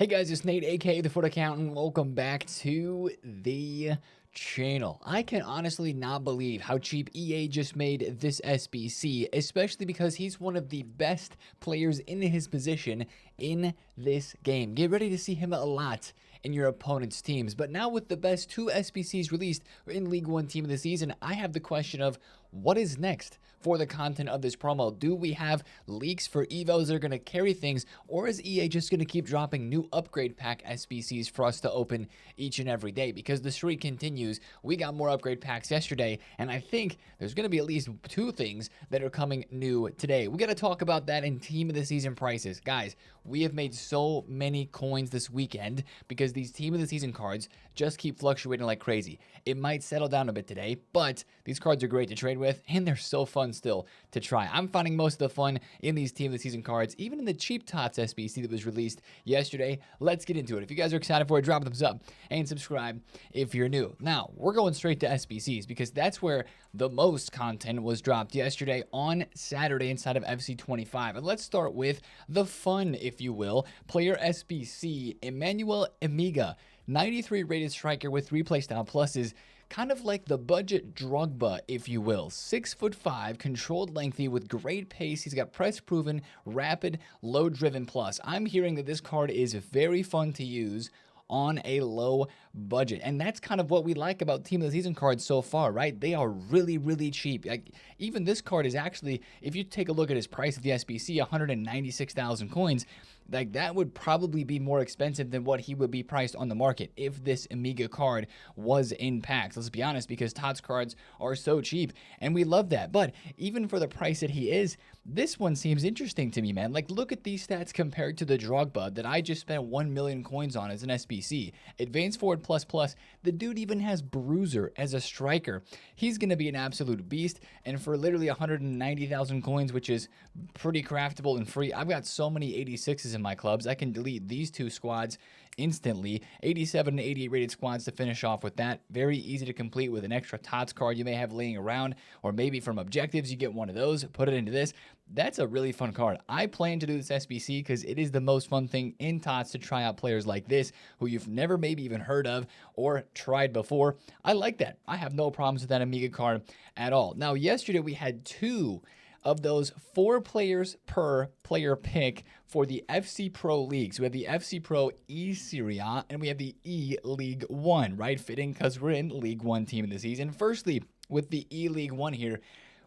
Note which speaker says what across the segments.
Speaker 1: Hey guys, it's Nate, aka TheFutAccountant. Welcome back to the channel. I can honestly not believe how cheap EA just made this SBC, especially because he's one of the best players in his position in this game. Get ready to see him a lot in your opponent's teams. But now with the best two SBCs released in League One Team of the Season, I have the question of what is next for the content of this promo? Do we have leaks for Evos that are going to carry things, or is EA just going to keep dropping new upgrade pack SBCs for us to open each and every day? Because the streak continues. We got more upgrade packs yesterday, and I think there's going to be at least two things that are coming new today. We got to talk about that in Team of the Season prices. Guys, we have made so many coins this weekend because these Team of the Season cards just keep fluctuating like crazy. It might settle down a bit today, but these cards are great to trade with, and they're so fun still to try. I'm finding most of the fun in these Team of the Season cards, even in the cheap TOTS SBC that was released yesterday. Let's get into it. If you guys are excited for it, drop a thumbs up and subscribe if you're new. Now, we're going straight to SBCs because that's where the most content was dropped yesterday on Saturday inside of FC25. And let's start with the fun, if you will. Player SBC, Emmanuel Amigga, 93 rated striker with 3 playstyle pluses. Kind of like the budget Drogba, if you will. 6'5", controlled lengthy with great pace. He's got press proven, rapid, low driven plus. I'm hearing that this card is very fun to use on a low budget, and that's kind of what we like about Team of the Season cards so far, right? They are really cheap. Like, even this card is actually, if you take a look at his price of the SBC, 196,000 coins, like that would probably be more expensive than what he would be priced on the market if this Amigga card was in packs. Let's be honest, because TOTS cards are so cheap, and we love that. But even for the price that he is, this one seems interesting to me, man. Like, look at these stats compared to the Drogba that I just spent 1 million coins on as an SBC. Advanced Forward plus, the dude even has Bruiser as a striker. He's going to be an absolute beast, and for literally 190,000 coins, which is pretty craftable and free, I've got so many 86s in my clubs. I can delete these two squads instantly. 87 and 88 rated squads to finish off with that. Very easy to complete with an extra TOTS card you may have laying around, or maybe from objectives you get one of those, put it into this. That's a really fun card. I plan to do this SBC because it is the most fun thing in TOTS to try out players like this who you've never maybe even heard of or tried before. I like that. I have no problems with that Amigga card at all. Now, yesterday we had two of those 4 players per player pick for the FC Pro leagues. We have the FC Pro E-Serie A and we have the E-League 1, right? Fitting because we're in League 1 Team of the Season. Firstly, with the E-League 1 here,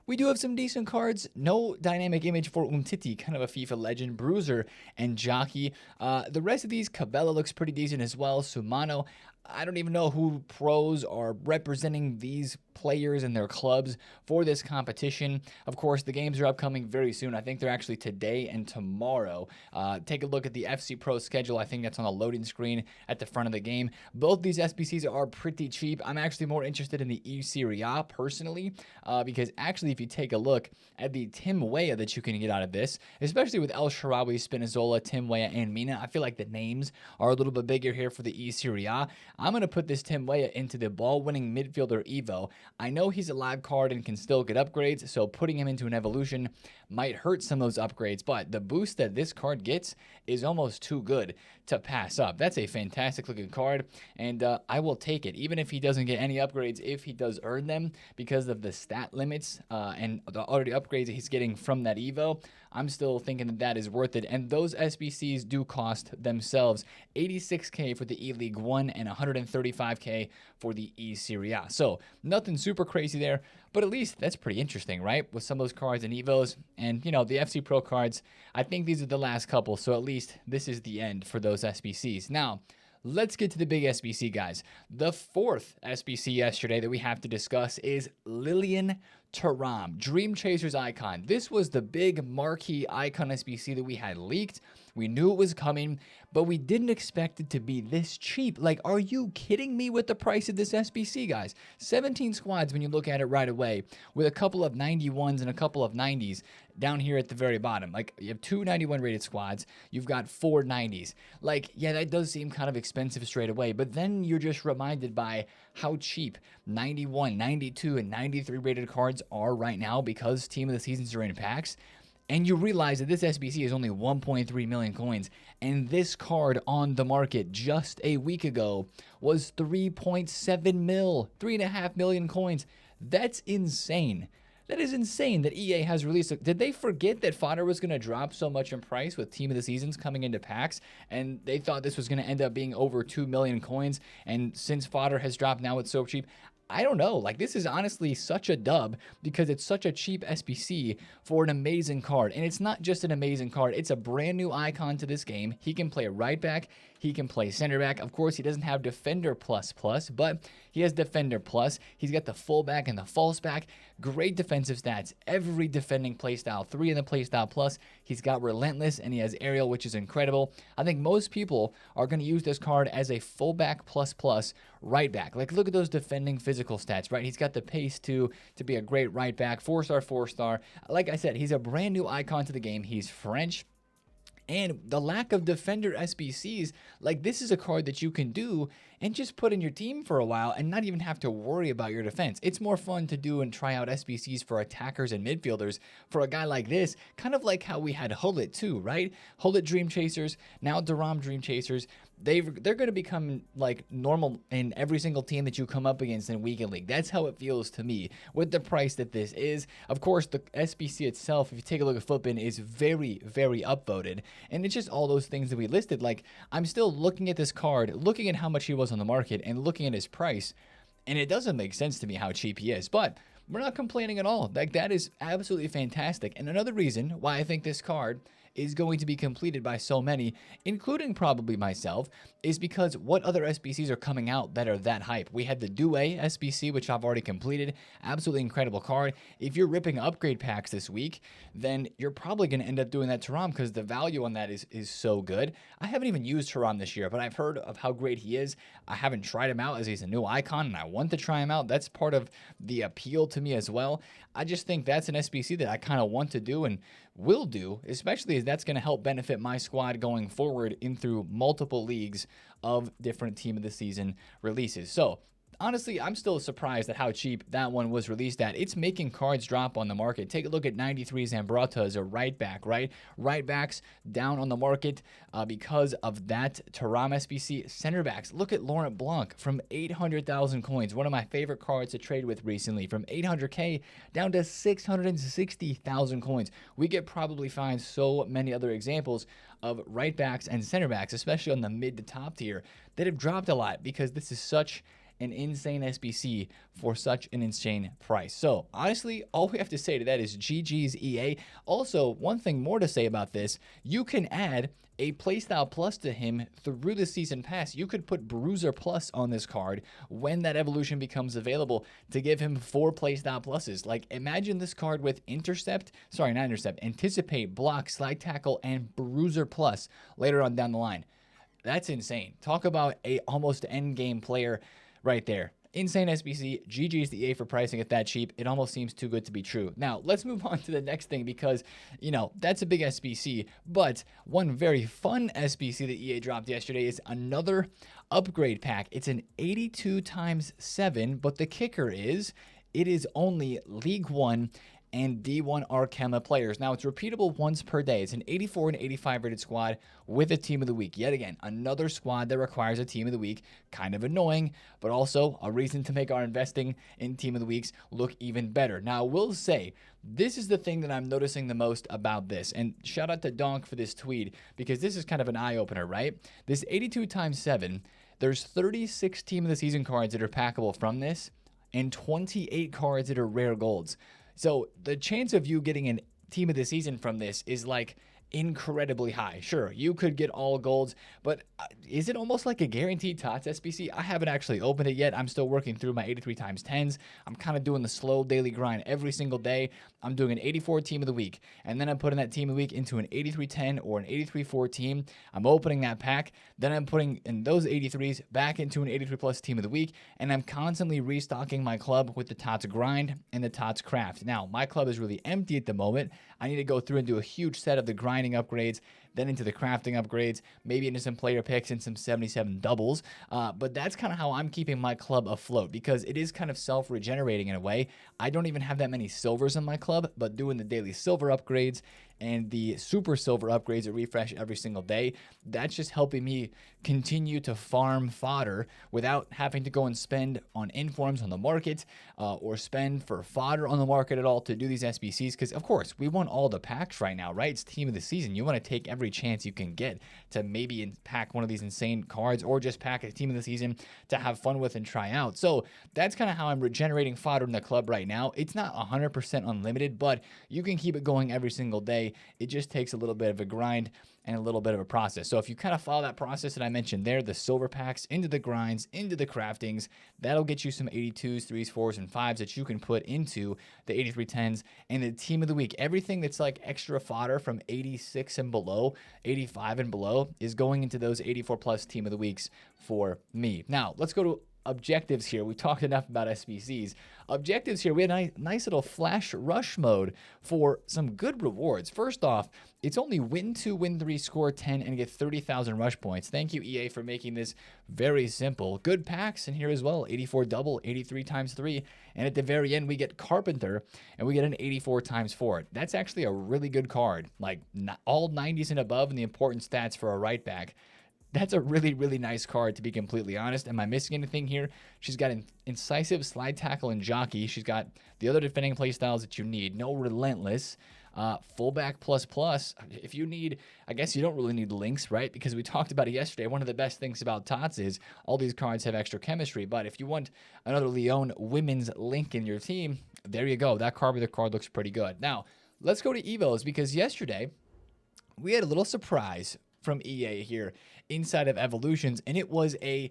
Speaker 1: we do have some decent cards. No dynamic image for Umtiti, kind of a FIFA legend. Bruiser and Jockey. The rest of these, Cabela looks pretty decent as well. Sumano. I don't even know who pros are representing these players and their clubs for this competition. Of course, the games are upcoming very soon. I think they're actually today and tomorrow. Take a look at the FC Pro schedule. I think that's on the loading screen at the front of the game. Both these SBCs are pretty cheap. I'm actually more interested in the E-Serie A personally, because actually if you take a look at the Tim Weah that you can get out of this, especially with El Shaarawy, Spinazzola, Tim Weah, and Mina, I feel like the names are a little bit bigger here for the E-Serie A. I'm going to put this Tim Weah into the ball-winning midfielder Evo. I know he's a live card and can still get upgrades, so putting him into an evolution might hurt some of those upgrades, but the boost that this card gets is almost too good to pass up. That's a fantastic looking card, and I will take it, even if he doesn't get any upgrades, if he does earn them because of the stat limits and the already upgrades that he's getting from that Evo. I'm still thinking that that is worth it, and those SBCs do cost themselves $86K for the E-League 1 and $135K for the E-Serie A. So nothing super crazy there, but at least that's pretty interesting, right? With some of those cards and Evos, and you know, the FC Pro cards, I think these are the last couple, so at least this is the end for those SBCs. Now, let's get to the big SBC, guys. The fourth SBC yesterday that we have to discuss is Lilian Thuram, Dreamchasers Icon. This was the big marquee icon SBC that we had leaked. We knew it was coming, but we didn't expect it to be this cheap. Like, are you kidding me with the price of this SBC, guys? 17 squads when you look at it right away, with a couple of 91s and a couple of 90s down here at the very bottom. Like, you have 2 91 rated squads, you've got 4 90s. Like, yeah, that does seem kind of expensive straight away, but then you're just reminded by how cheap 91, 92, and 93 rated cards are right now because Team of the Seasons are in packs. and you realize that this SBC is only 1.3 million coins, and this card on the market just a week ago was 3.7 mil, 3.5 million coins. That's insane. That is insane that EA has released it. Did they forget that fodder was going to drop so much in price with Team of the Seasons coming into packs, and they thought this was going to end up being over 2 million coins, and since fodder has dropped, now it's so cheap? I don't know. Like, this is honestly such a dub because it's such a cheap SBC for an amazing card. And it's not just an amazing card. It's a brand new icon to this game. He can play right back. He can play center back. Of course, he doesn't have Defender plus, but he has Defender plus. He's got the fullback and the false back. Great defensive stats. Every defending playstyle. 3 in the playstyle plus. He's got Relentless and he has Aerial, which is incredible. I think most people are going to use this card as a fullback plus right back. Like, look at those defending physical stats, right? He's got the pace to be a great right back. 4-star, 4-star. Like I said, he's a brand new icon to the game. He's French. And the lack of Defender SBCs, like, this is a card that you can do and just put in your team for a while and not even have to worry about your defense. It's more fun to do and try out SBCs for attackers and midfielders for a guy like this, kind of like how we had Hullet too, right? Hullet Dreamchasers, now Duram Dreamchasers. They're going to become like normal in every single team that you come up against in Weekend League. That's how it feels to me with the price that this is. Of course, the SBC itself, if you take a look at Footbin, is very, very upvoted. And it's just all those things that we listed. Like, I'm still looking at this card, looking at how much he was on the market and looking at his price. And it doesn't make sense to me how cheap he is. But we're not complaining at all. Like, that is absolutely fantastic. And another reason why I think this card is going to be completed by so many, including probably myself, is because what other SBCs are coming out that are that hype? We had the Due SBC, which I've already completed. Absolutely incredible card. If you're ripping upgrade packs this week, then you're probably going to end up doing that Thuram because the value on that is so good. I haven't even used Thuram this year, but I've heard of how great he is. I haven't tried him out as he's a new icon, and I want to try him out. That's part of the appeal to me as well. I just think that's an SBC that I kind of want to do and will do, especially as that's going to help benefit my squad going forward in through multiple leagues of different Team of the Season releases. So honestly, I'm still surprised at how cheap that one was released at. It's making cards drop on the market. Take a look at 93 Zambrota as a right back, right? Right backs down on the market because of that Thuram SBC. Center backs, look at Laurent Blanc from 800,000 coins. One of my favorite cards to trade with recently. From 800K down to 660,000 coins. We could probably find so many other examples of right backs and center backs, especially on the mid to top tier, that have dropped a lot because this is such an insane SBC for such an insane price. So honestly, all we have to say to that is GG's EA. Also, one thing more to say about this, you can add a playstyle plus to him through the season pass. You could put Bruiser plus on this card when that evolution becomes available to give him 4 playstyle pluses. Like, imagine this card with Anticipate, Block, Slide Tackle, and Bruiser plus later on down the line. That's insane. Talk about a almost end game player right there. Insane SBC. GG's the EA for pricing it that cheap. It almost seems too good to be true. Now, let's move on to the next thing because, you know, that's a big SBC. But one very fun SBC that EA dropped yesterday is another upgrade pack. It's an 82 times 7, but the kicker is it is only League 1 and D1 Arkhema players. Now, it's repeatable once per day. It's an 84 and 85 rated squad with a team of the week. Yet again, another squad that requires a team of the week. Kind of annoying, but also a reason to make our investing in team of the weeks look even better. Now, I will say, this is the thing that I'm noticing the most about this. And shout out to Donk for this tweet, because this is kind of an eye-opener, right? This 82 times 7, there's 36 team of the season cards that are packable from this, and 28 cards that are rare golds. So the chance of you getting a team of the season from this is like incredibly high. Sure, you could get all golds, but is it almost like a guaranteed TOTS SBC? I haven't actually opened it yet. I'm still working through my 83 times 10s. I'm kind of doing the slow daily grind every single day. I'm doing an 84 team of the week, and then I'm putting that team of the week into an 83-10 or an 83-4 team. I'm opening that pack. Then I'm putting in those 83s back into an 83 plus team of the week, and I'm constantly restocking my club with the TOTS grind and the TOTS craft. Now, my club is really empty at the moment. I need to go through and do a huge set of the grinding upgrades, then into the crafting upgrades, maybe into some player picks and some 77 doubles. But that's kind of how I'm keeping my club afloat, because it is kind of self-regenerating in a way. I don't even have that many silvers in my club, but doing the daily silver upgrades and the super silver upgrades that refresh every single day, that's just helping me continue to farm fodder without having to go and spend on informs on the market or spend for fodder on the market at all to do these SBCs. Because of course we want all the packs right now, right? It's team of the season. You want to take every chance you can get to maybe pack one of these insane cards, or just pack a team of the season to have fun with and try out. So that's kind of how I'm regenerating fodder in the club right now. It's not 100% unlimited, but you can keep it going every single day. It just takes a little bit of a grind and a little bit of a process. So if you kind of follow that process that I mentioned there, the silver packs into the grinds, into the craftings, that'll get you some 82s, 3s, 4s, and 5s that you can put into the 83 10s and the team of the week. Everything that's like extra fodder from 86 and below, 85 and below, is going into those 84 plus team of the weeks for me. Now, let's go to objectives here. We talked enough about SBCs. Objectives here, we had a nice little flash rush mode for some good rewards. First off, it's only win 2, win 3, score 10, and get 30,000 rush points. Thank you, EA, for making this very simple. Good packs in here as well. 84 double, 83 times 3, and at the very end we get Carpenter, and we get an 84 times 4. That's actually a really good card. Like all 90s and above in the important stats for a right back. That's a really, really nice card, to be completely honest. Am I missing anything here? She's got an incisive, slide tackle, and jockey. She's got the other defending playstyles that you need. No relentless. Fullback plus plus. If you need, I guess you don't really need links, right? Because we talked about it yesterday. One of the best things about TOTS is all these cards have extra chemistry. But if you want another Lyon women's link in your team, there you go. That card with the card looks pretty good. Now, let's go to Evos, because yesterday we had a little surprise from EA here inside of Evolutions, and it was a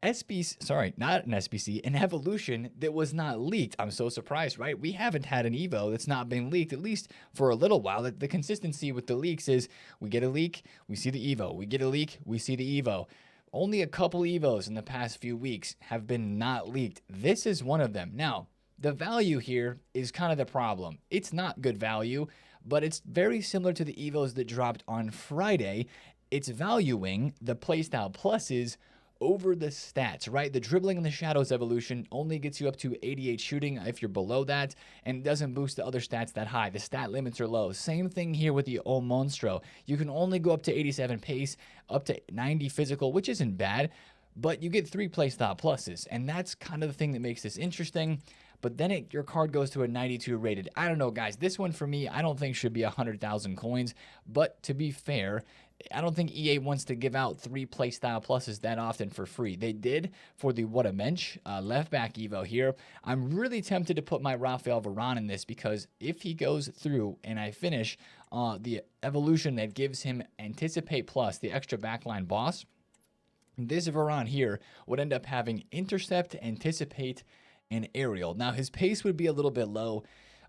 Speaker 1: SBC, sorry, not an SBC, an evolution that was not leaked. I'm so surprised, right? We haven't had an Evo that's not been leaked, at least for a little while. The consistency with the leaks is we get a leak, we see the Evo. We get a leak, we see the Evo. Only a couple Evos in the past few weeks have been not leaked. This is one of them. Now, the value here is kind of the problem. It's not good value, but it's very similar to the Evos that dropped on Friday. It's valuing the playstyle pluses over the stats, right? The dribbling in the shadows evolution only gets you up to 88 shooting if you're below that, and doesn't boost the other stats that high. The stat limits are low. Same thing here with the O Monstro. You can only go up to 87 pace, up to 90 physical, which isn't bad, but you get 3 playstyle pluses, and that's kind of the thing that makes this interesting. But then your card goes to a 92 rated. I don't know, guys. This one for me, I don't think should be 100,000 coins. But to be fair, I don't think EA wants to give out 3 playstyle pluses that often for free. They did for the What a Mensch left back Evo here. I'm really tempted to put my Rafael Varane in this, because if he goes through and I finish the evolution that gives him Anticipate Plus, the extra backline boss, this Varane here would end up having Intercept, Anticipate, and Aerial. Now, his pace would be a little bit low,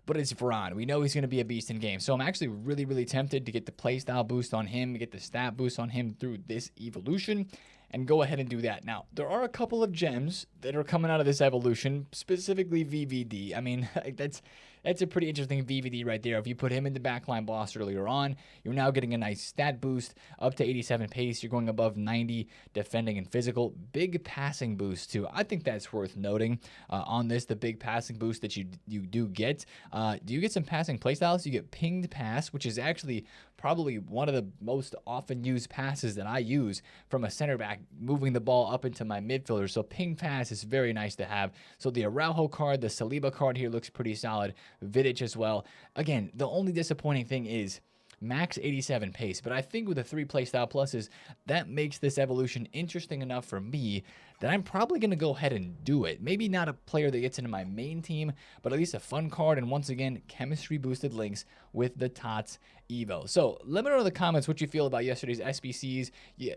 Speaker 1: but it's Varane. We know he's going to be a beast in game. So I'm actually really, really tempted to get the playstyle boost on him, get the stat boost on him through this evolution, and go ahead and do that. Now, there are a couple of gems that are coming out of this evolution, specifically VVD. I mean, that's a pretty interesting VVD right there. If you put him in the backline boss earlier on, you're now getting a nice stat boost up to 87 pace. You're going above 90 defending and physical. Big passing boost too. I think that's worth noting on this, the big passing boost that you do get. Do you get some passing playstyles? You get pinged pass, which is actually probably one of the most often used passes that I use from a center back, moving the ball up into my midfielder. So ping pass is very nice to have. So the Araujo card, the Saliba card here looks pretty solid. Vidic as well. Again, the only disappointing thing is max 87 pace, but I think with the 3 playstyle pluses, that makes this evolution interesting enough for me that I'm probably going to go ahead and do it. Maybe not a player that gets into my main team, but at least a fun card, and once again, chemistry boosted links with the TOTS Evo. So let me know in the comments what you feel about yesterday's SBCs,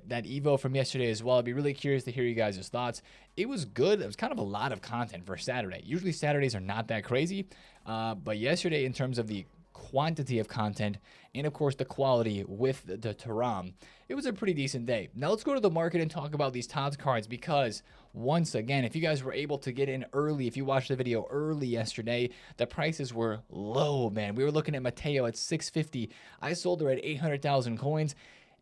Speaker 1: that Evo from yesterday as well. I'd be really curious to hear you guys' thoughts. It was good. It was kind of a lot of content for Saturday. Usually Saturdays are not that crazy, but yesterday in terms of the quantity of content, and of course the quality with the Taram. It was a pretty decent day. Now let's go to the market and talk about these TOTS cards, because once again, if you guys were able to get in early, if you watched the video early yesterday, the prices were low, man. We were looking at Mateo at 650. I sold her at 800,000 coins.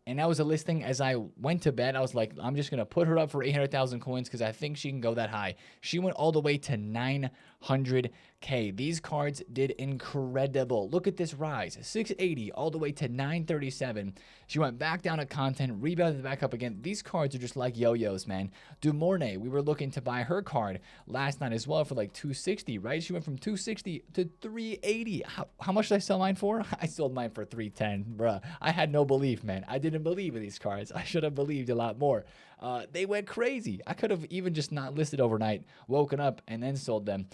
Speaker 1: And that was a listing. As I went to bed, I was like, I'm just going to put her up for 800,000 coins because I think she can go that high. She went all the way to 900K. These cards did incredible. Look at this rise. 680 all the way to 937. She went back down to content, rebounded back up again. These cards are just like yo-yos, man. Dumornay, we were looking to buy her card last night as well for like 260, right? She went from 260 to 380. How much did I sell mine for? I sold mine for 310, bruh. I had no belief, man. I didn't believe in these cards. I should have believed a lot more. They went crazy. I could have even just not listed overnight, woken up, and then sold them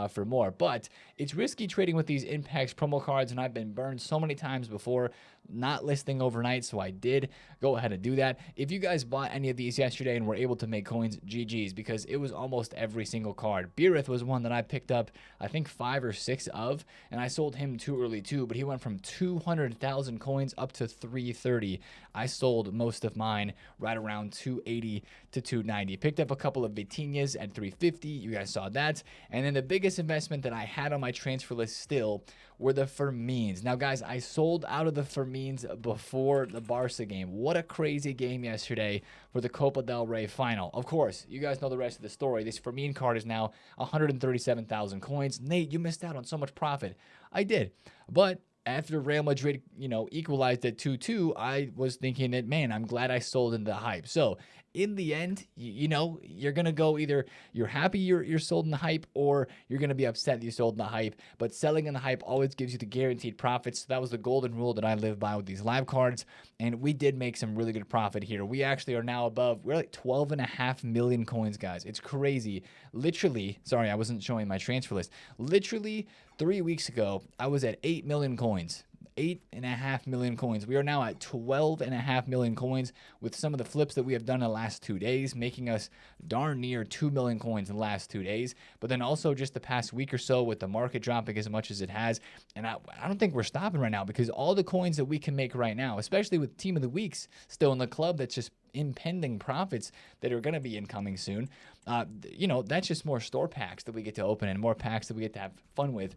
Speaker 1: for more. But it's risky trading with these Impacts promo cards, and I've been burned so many times before not listing overnight, so I did go ahead and do that. If you guys bought any of these yesterday and were able to make coins, GG's, because it was almost every single card. Beereth was one that I picked up, I think 5 or 6 of, and I sold him too early too, but he went from 200,000 coins up to 330. I sold most of mine right around 280 to 290. Picked up a couple of Vitinhas at 350. You guys saw that. And then the biggest investment that I had on my transfer list still were the Fermins. Now, guys, I sold out of the Fermins before the Barca game. What a crazy game yesterday for the Copa del Rey final. Of course, you guys know the rest of the story. This Fermin card is now 137,000 coins. Nate, you missed out on so much profit. I did. But after Real Madrid, equalized at 2-2, I was thinking that, man, I'm glad I sold in the hype. So in the end, you're going to go either you're happy you're sold in the hype, or you're going to be upset that you sold in the hype. But selling in the hype always gives you the guaranteed profits. So that was the golden rule that I live by with these live cards. And we did make some really good profit here. We actually are now above, we're like 12.5 million coins, guys. It's crazy. Literally, sorry, I wasn't showing my transfer list. Literally 3 weeks ago, I was at 8 million coins. 8.5 million coins. We are now at 12.5 million coins with some of the flips that we have done in the last 2 days, making us darn near 2 million coins in the last 2 days. But then also just the past week or so with the market dropping as much as it has. And I don't think we're stopping right now, because all the coins that we can make right now, especially with Team of the Weeks still in the club, that's just impending profits that are going to be incoming soon. That's just more store packs that we get to open and more packs that we get to have fun with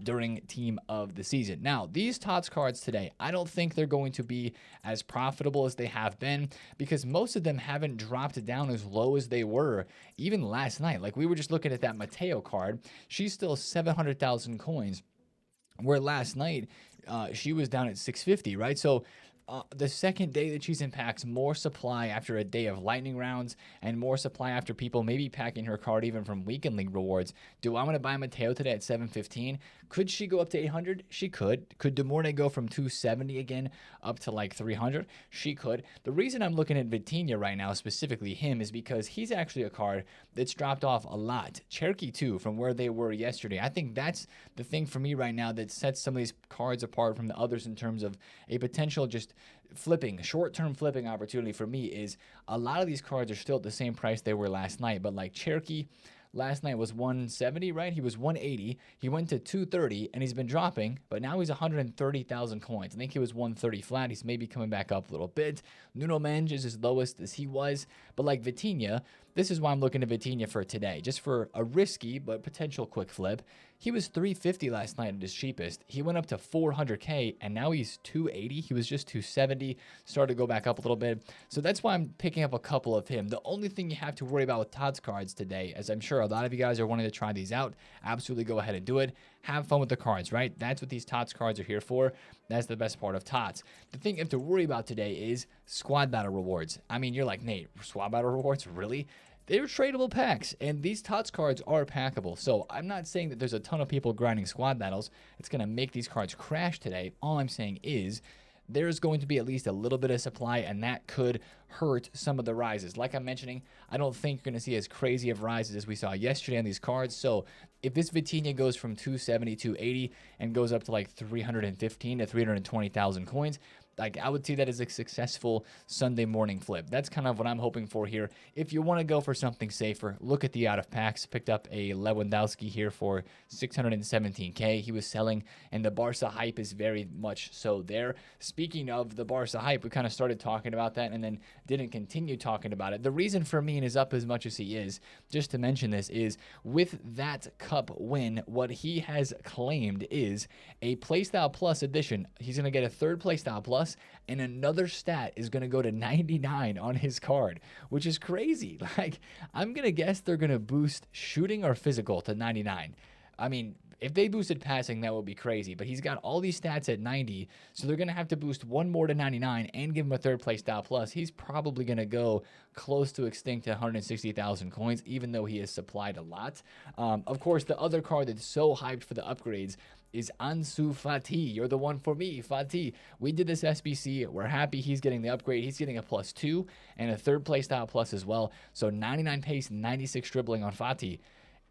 Speaker 1: during Team of the Season. Now, these TOTS cards today, I don't think they're going to be as profitable as they have been, because most of them haven't dropped down as low as they were even last night. Like, we were just looking at that Mateo card. She's still 700,000 coins, where last night she was down at 650, right? So the second day that she's in packs, more supply after a day of lightning rounds, and more supply after people maybe packing her card even from weekend league rewards. Do I want to buy Mateo today at 715? Could she go up to 800? She could. Could Demornay go from 270 again up to like 300? She could. The reason I'm looking at Vitinha right now, specifically him, is because he's actually a card that's dropped off a lot. Cherokee too, from where they were yesterday. I think that's the thing for me right now that sets some of these cards apart from the others in terms of a potential just flipping, short-term flipping opportunity for me. Is a lot of these cards are still at the same price they were last night, but like Cherokee last night was 170, right? He was 180. He went to 230, and he's been dropping, but now he's 130,000 coins. I think he was 130 flat. He's maybe coming back up a little bit. Nuno Mendes is as lowest as he was, but like Vitinha, this is why I'm looking at Vitinha for today, just for a risky but potential quick flip. He was 350 last night at his cheapest. He went up to 400K, and now he's 280. He was just 270, started to go back up a little bit. So that's why I'm picking up a couple of him. The only thing you have to worry about with TOTS cards today, as I'm sure a lot of you guys are wanting to try these out, absolutely go ahead and do it. Have fun with the cards, right? That's what these TOTS cards are here for. That's the best part of TOTS. The thing you have to worry about today is squad battle rewards. I mean, you're like, Nate, squad battle rewards? Really? They're tradable packs, and these TOTS cards are packable. So I'm not saying that there's a ton of people grinding squad battles. It's going to make these cards crash today. All I'm saying is there's going to be at least a little bit of supply, and that could hurt some of the rises. Like I'm mentioning, I don't think you're going to see as crazy of rises as we saw yesterday on these cards. So if this Vitinha goes from 270, 280, and goes up to like 315 to 320,000 coins, Like, I would see that as a successful Sunday morning flip. That's kind of what I'm hoping for here. If you want to go for something safer, look at the out of packs. Picked up a Lewandowski here for 617K. He was selling, and the Barca hype is very much so there. Speaking of the Barca hype, we kind of started talking about that and then didn't continue talking about it. The reason Fermin is up as much as he is, just to mention this, is with that cup win, what he has claimed is a Playstyle Plus edition. He's going to get a third Playstyle Plus, and another stat is going to go to 99 on his card, which is crazy. Like, I'm going to guess they're going to boost shooting or physical to 99. I mean, if they boosted passing, that would be crazy. But he's got all these stats at 90, so they're going to have to boost one more to 99 and give him a third Playstyle Plus. He's probably going to go close to extinct at 160,000 coins, even though he has supplied a lot. Of course, the other card that's so hyped for the upgrades is Ansu Fati. You're the one for me, Fati. We did this SBC. We're happy he's getting the upgrade. He's getting a +2 and a third Playstyle Plus as well. So 99 pace, 96 dribbling on Fati.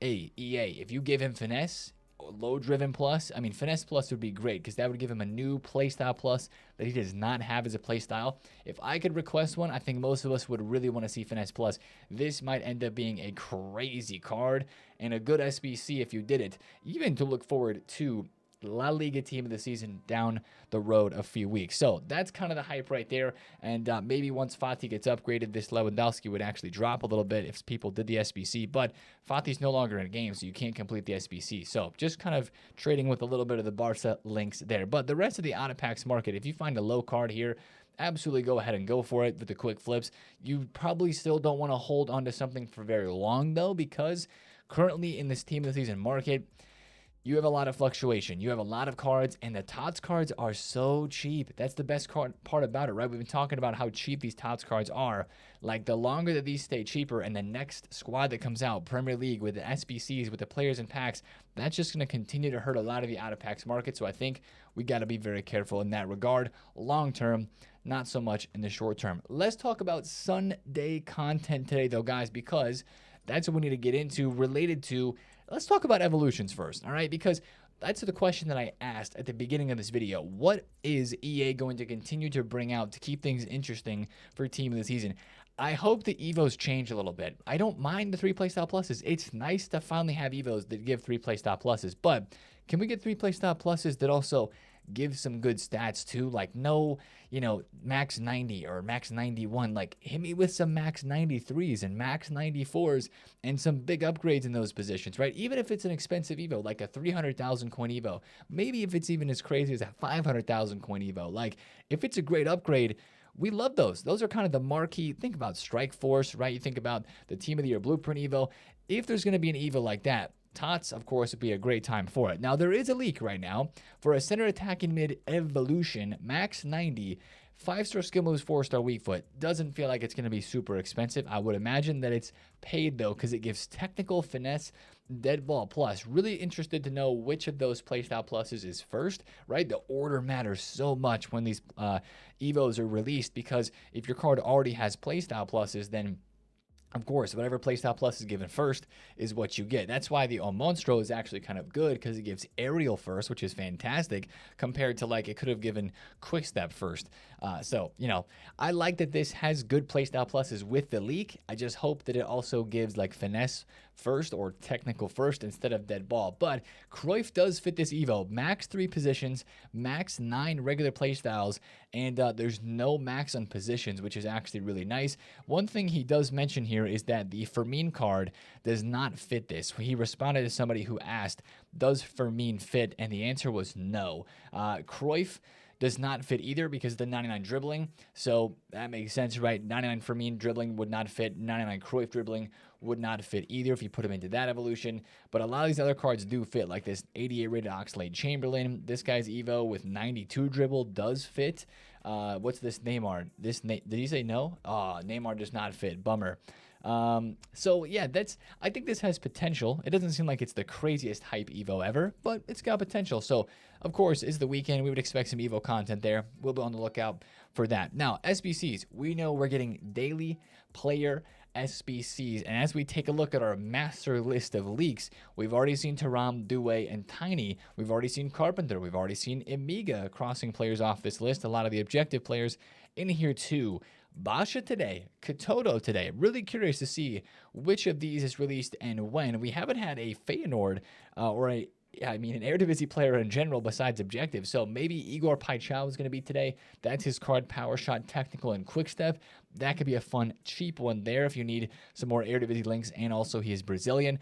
Speaker 1: Hey, EA, if you give him finesse, low driven plus, I mean, finesse plus would be great because that would give him a new playstyle plus that he does not have as a playstyle. If I could request one, I think most of us would really want to see finesse plus. This might end up being a crazy card and a good SBC if you did it, even to look forward to La Liga team of the season down the road a few weeks. So that's kind of the hype right there. And maybe once Fati gets upgraded, this Lewandowski would actually drop a little bit if people did the SBC. But Fati's no longer in a game, so you can't complete the SBC. So just kind of trading with a little bit of the Barca links there. But the rest of the out-of-packs market, if you find a low card here, absolutely go ahead and go for it with the quick flips. You probably still don't want to hold on to something for very long, though, because currently in this team of the season market, you have a lot of fluctuation. You have a lot of cards, and the TOTS cards are so cheap. That's the best part about it, right? We've been talking about how cheap these TOTS cards are. Like, the longer that these stay cheaper, and the next squad that comes out, Premier League, with the SBCs, with the players and packs, that's just going to continue to hurt a lot of the out-of-packs market. So I think we got to be very careful in that regard. Long term, not so much in the short term. Let's talk about Sunday content today, though, guys, because that's what we need to get into related to. Let's talk about evolutions first, all right? Because that's the question that I asked at the beginning of this video. What is EA going to continue to bring out to keep things interesting for Team of the Season? I hope the Evos change a little bit. I don't mind the 3 Playstyle Pluses. It's nice to finally have Evos that give 3 Playstyle Pluses, but can we get 3 Playstyle Pluses that also give some good stats too? Like, no, max 90 or max 91. Like, hit me with some max 93s and max 94s and some big upgrades in those positions, right? Even if it's an expensive Evo, like a 300,000 coin Evo, maybe if it's even as crazy as a 500,000 coin Evo, like, if it's a great upgrade, we love those. Those are kind of the marquee. Think about Strike Force, right? You think about the Team of the Year Blueprint Evo. If there's going to be an Evo like that, TOTS, of course, would be a great time for it. Now, there is a leak right now for a center attacking mid evolution, max 90, 5-star skill moves, 4-star weak foot. Doesn't feel like it's going to be super expensive. I would imagine that it's paid, though, because it gives technical finesse, dead ball plus. Really interested to know which of those playstyle pluses is first, right? The order matters so much when these Evos are released, because if your card already has playstyle pluses, then of course, whatever playstyle plus is given first is what you get. That's why the Monstro is actually kind of good, because it gives aerial first, which is fantastic, compared to, like, it could have given quick step first. So, I like that this has good playstyle pluses with the leak. I just hope that it also gives, like, finesse first or technical first instead of dead ball. But Cruyff does fit this Evo. Max 3 positions, max 9 regular playstyles, and there's no max on positions, which is actually really nice. One thing he does mention here is that the Fermin card does not fit this. He responded to somebody who asked, does Fermin fit? And the answer was no. Cruyff does not fit either because of the 99 dribbling. So that makes sense, right? 99 Fermin dribbling would not fit. 99 Cruyff dribbling would not fit either if you put him into that evolution. But a lot of these other cards do fit, like this 88 rated Oxlade-Chamberlain. This guy's Evo with 92 dribble does fit. What's this Neymar? Did he say no? Neymar does not fit. Bummer. So yeah, I think this has potential. It doesn't seem like it's the craziest hype Evo ever, but it's got potential. So of course, it's the weekend. We would expect some Evo content there. We'll be on the lookout for that. Now, SBCs, we know we're getting daily player SBCs. And as we take a look at our master list of leaks, we've already seen Taram, Due, and Tiny. We've already seen Carpenter. We've already seen Amigga crossing players off this list. A lot of the objective players in here too. Basha today, Katoto today. Really curious to see which of these is released and when. We haven't had a Feyenoord an Eredivisie player in general besides objective. So maybe Igor Paichao is going to be today. That's his card, Power Shot, Technical, and Quick Step. That could be a fun, cheap one there if you need some more Eredivisie links. And also he is Brazilian.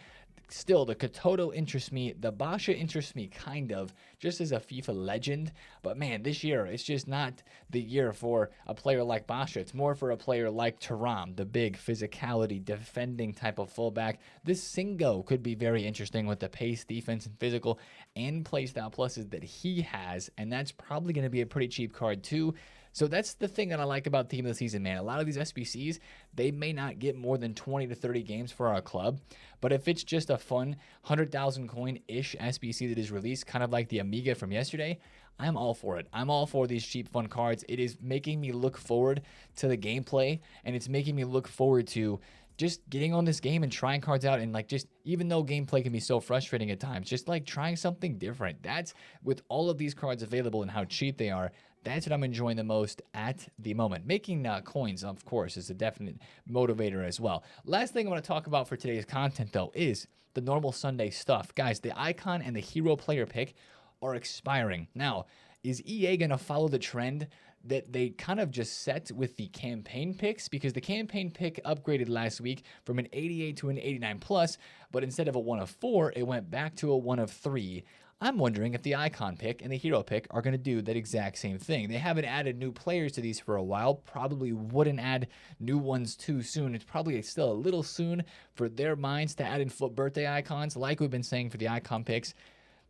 Speaker 1: Still, the Katoto interests me. The Basha interests me kind of, just as a FIFA legend. But man, this year, it's just not the year for a player like Basha. It's more for a player like Taram, the big physicality, defending type of fullback. This Singo could be very interesting with the pace, defense, and physical, and playstyle pluses that he has. And that's probably going to be a pretty cheap card too. So that's the thing that I like about Team of the Season, man. A lot of these SBCs, they may not get more than 20 to 30 games for our club, but if it's just a fun 100,000 coin-ish SBC that is released, kind of like the Amigga from yesterday, I'm all for it. I'm all for these cheap, fun cards. It is making me look forward to the gameplay, and it's making me look forward to just getting on this game and trying cards out, and like, just even though gameplay can be so frustrating at times, just like trying something different. That's with all of these cards available and how cheap they are. That's what I'm enjoying the most at the moment. Making coins, of course, is a definite motivator as well. Last thing I want to talk about for today's content, though, is the normal Sunday stuff. Guys, the icon and the hero player pick are expiring. Now, is EA going to follow the trend that they kind of just set with the campaign picks? Because the campaign pick upgraded last week from an 88 to an 89 plus, but instead of a 1 of 4, it went back to a 1 of 3. I'm wondering if the icon pick and the hero pick are going to do that exact same thing. They haven't added new players to these for a while. Probably wouldn't add new ones too soon. It's probably still a little soon for their minds to add in FUT birthday icons, like we've been saying for the icon picks.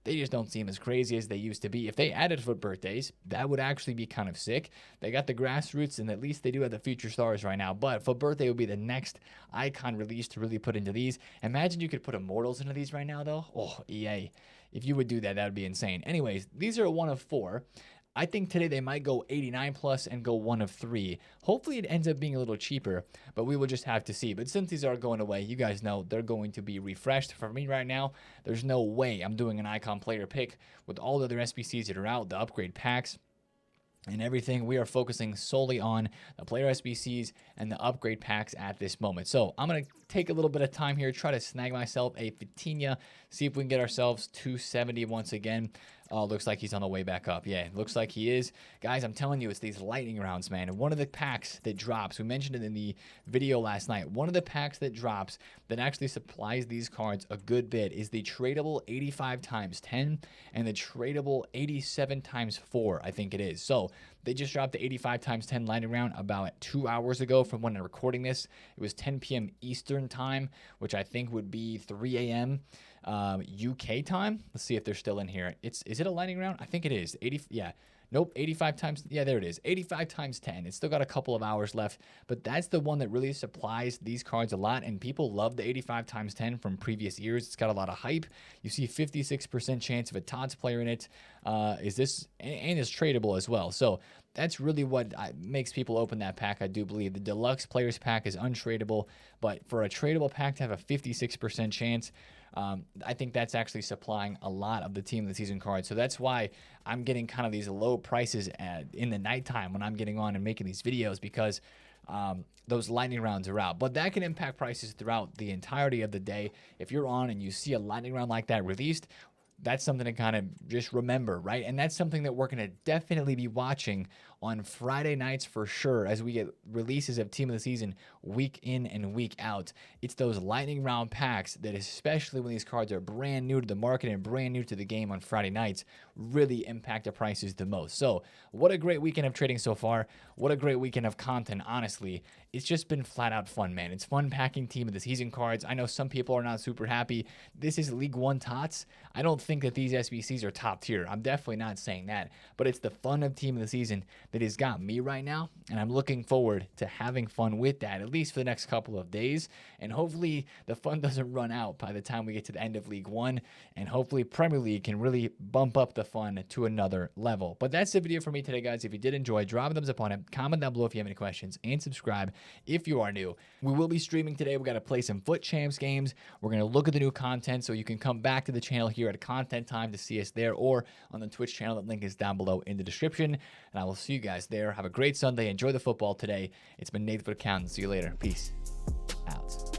Speaker 1: They just don't seem as crazy as they used to be. If they added FUT birthdays, that would actually be kind of sick. They got the grassroots, and at least they do have the future stars right now. But FUT birthday would be the next icon release to really put into these. Imagine you could put immortals into these right now, though. Oh, EA. If you would do that, that would be insane. Anyways, these are a 1 of 4. I think today they might go 89 plus and go 1 of 3. Hopefully it ends up being a little cheaper, but we will just have to see. But since these are going away, you guys know they're going to be refreshed. For me right now, there's no way I'm doing an icon player pick with all the other SBCs that are out, the upgrade packs and everything. We are focusing solely on the player SBCs and the upgrade packs at this moment. So I'm going to take a little bit of time here, try to snag myself a Vitinha, see if we can get ourselves 270 once again. Oh, looks like he's on the way back up. Yeah, looks like he is. Guys, I'm telling you, it's these lightning rounds, man. And one of the packs that drops, we mentioned it in the video last night, one of the packs that drops that actually supplies these cards a good bit is the tradable 85 times 10 and the tradable 87 times 4, I think it is. So they just dropped the 85 times 10 lightning round about 2 hours ago from when I'm recording this. It was 10 p.m. Eastern time, which I think would be 3 a.m. UK time. Let's see if they're still in here. Is it a lightning round? I think it is. 80. Yeah. Nope. 85 times. Yeah, there it is. 85 times 10. It's still got a couple of hours left, but that's the one that really supplies these cards a lot. And people love the 85 times 10 from previous years. It's got a lot of hype. You see 56% chance of a TOTS player in it. And it's tradable as well. So that's really what makes people open that pack, I do believe. The deluxe players pack is untradeable, but for a tradable pack to have a 56% chance, I think that's actually supplying a lot of the team of the season cards. So that's why I'm getting kind of these low prices in the nighttime when I'm getting on and making these videos, because those lightning rounds are out. But that can impact prices throughout the entirety of the day. If you're on and you see a lightning round like that released, that's something to kind of just remember, right? And that's something that we're going to definitely be watching on Friday nights for sure as we get releases of Team of the Season week in and week out. It's those lightning round packs that, especially when these cards are brand new to the market and brand new to the game on Friday nights, really impact the prices the most. So what a great weekend of trading so far. What a great weekend of content, honestly. It's just been flat out fun, man. It's fun packing Team of the Season cards. I know some people are not super happy. This is League One TOTS. I don't think that these SBCs are top tier. I'm definitely not saying that, but it's the fun of Team of the Season that he's got me right now, and I'm looking forward to having fun with that, at least for the next couple of days, and hopefully the fun doesn't run out by the time we get to the end of League One, and hopefully Premier League can really bump up the fun to another level. But that's the video for me today, guys. If you did enjoy, drop a thumbs up on it, comment down below if you have any questions, and subscribe if you are new. We will be streaming today. We got to play some Foot Champs games. We're going to look at the new content, so you can come back to the channel here at content time to see us there, or on the Twitch channel. That link is down below in the description, and I will see you guys there. Have a great Sunday. Enjoy the football today. It's been TheFutAccountant. See you later. Peace out.